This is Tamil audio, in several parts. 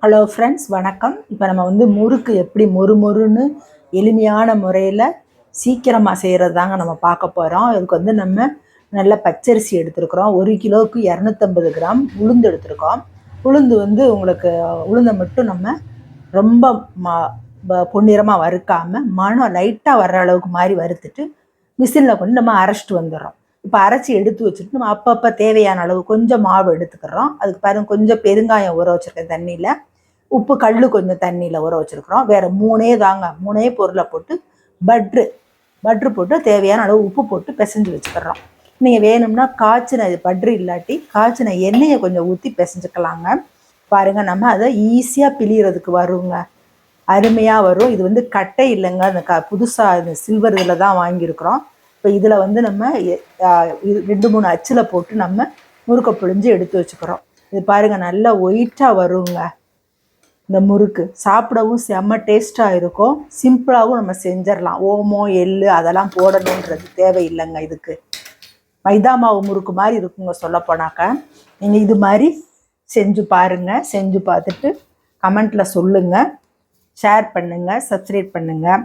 ஹலோ ஃப்ரெண்ட்ஸ், வணக்கம். இப்போ நம்ம முறுக்கு எப்படி மொறுன்னு எளிமையான முறையில் சீக்கிரமாக செய்கிறது தாங்க நம்ம பார்க்க போகிறோம். இதுக்கு நம்ம நல்ல பச்சரிசி எடுத்துருக்குறோம். 1 கிலோவுக்கு 250 கிராம் உளுந்து எடுத்துருக்கோம். உளுந்து உங்களுக்கு உளுந்தை மட்டும் நம்ம ரொம்ப பொன்னிறமாக வறுக்காமல் மணம் லைட்டாக வர்ற அளவுக்கு மாதிரி வறுத்துட்டு மிஷினில் கொண்டு நம்ம அரைச்சிட்டு வந்துடுறோம். இப்போ அரைச்சி எடுத்து வச்சுட்டு நம்ம அப்பப்போ தேவையான அளவு கொஞ்சம் மாவு எடுத்துக்கிறோம். அதுக்கு பாருங்க, கொஞ்சம் பெருங்காயம் ஊற வச்சுருக்கேன் தண்ணியில், உப்பு கல் கொஞ்சம் தண்ணியில் ஊற வச்சுருக்குறோம். வேறு மூணே பொருளை போட்டு பட்ரு போட்டு தேவையான அளவு உப்பு போட்டு பிசைஞ்சு வச்சுக்கிறோம். நீங்கள் வேணும்னா காய்ச்சின பட்ரு இல்லாட்டி காய்ச்சின எண்ணெயை கொஞ்சம் ஊற்றி பிசைஞ்சுக்கலாங்க. பாருங்கள், நம்ம அதை ஈஸியாக பிழியறதுக்கு வருங்க, அருமையாக வரும். இது கட்டை இல்லைங்க, அந்த புதுசாக இந்த சில்வர் இதில் தான் வாங்கியிருக்கிறோம். இப்போ இதில் நம்ம 2-3 அச்சில் போட்டு நம்ம முறுக்கை புழிஞ்சு எடுத்து வச்சுக்கிறோம். இது பாருங்கள், நல்லா ஒயிட்டாக வருங்க. இந்த முறுக்கு சாப்பிடவும் செம்ம டேஸ்ட்டாக இருக்கும். சிம்பிளாகவும் நம்ம செஞ்சிடலாம். ஓமம் எள்ளு அதெல்லாம் போடணுன்றது தேவையில்லைங்க. இதுக்கு மைதா மாவு முறுக்கு மாதிரி இருக்குங்க சொல்லப்போனாக்கா. நீங்கள் இது மாதிரி செஞ்சு பாருங்கள். செஞ்சு பார்த்துட்டு கமெண்ட்டில் சொல்லுங்கள், ஷேர் பண்ணுங்கள், சப்ஸ்கிரைப் பண்ணுங்கள்.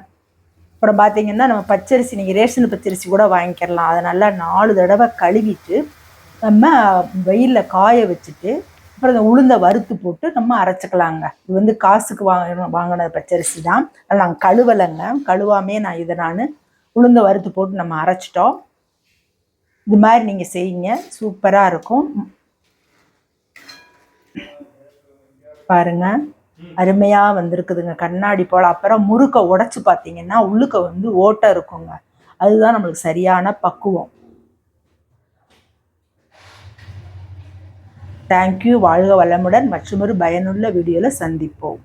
அப்புறம் பார்த்தீங்கன்னா, நம்ம பச்சரிசி நீங்கள் ரேஷன் பச்சரிசி கூட வாங்கிக்கலாம். அதை நல்லா 4 தடவை கழுவிட்டு நம்ம வெயிலில் காய வச்சுட்டு அப்புறம் இந்த உளுந்தை வறுத்து போட்டு நம்ம அரைச்சிக்கலாங்க. இது காசுக்கு வாங்கின பச்சரிசி தான். அதில் நாங்கள் கழுவலைங்க. கழுவாமே நான் உளுந்தை வறுத்து போட்டு நம்ம அரைச்சிட்டோம். இது மாதிரி நீங்கள் செய்யுங்க, சூப்பராக இருக்கும். பாருங்கள், அருமையாக வந்திருக்குதுங்க, கண்ணாடி போல். அப்புறம் முறுக்கை உடைச்சி பார்த்தீங்கன்னா உள்ளுக்க ஓட்டை இருக்குங்க. அதுதான் நம்மளுக்கு சரியான பக்குவம். தேங்க்யூ. வாழ்க வளமுடன். மற்றொரு பயனுள்ள வீடியோவில் சந்திப்போம்.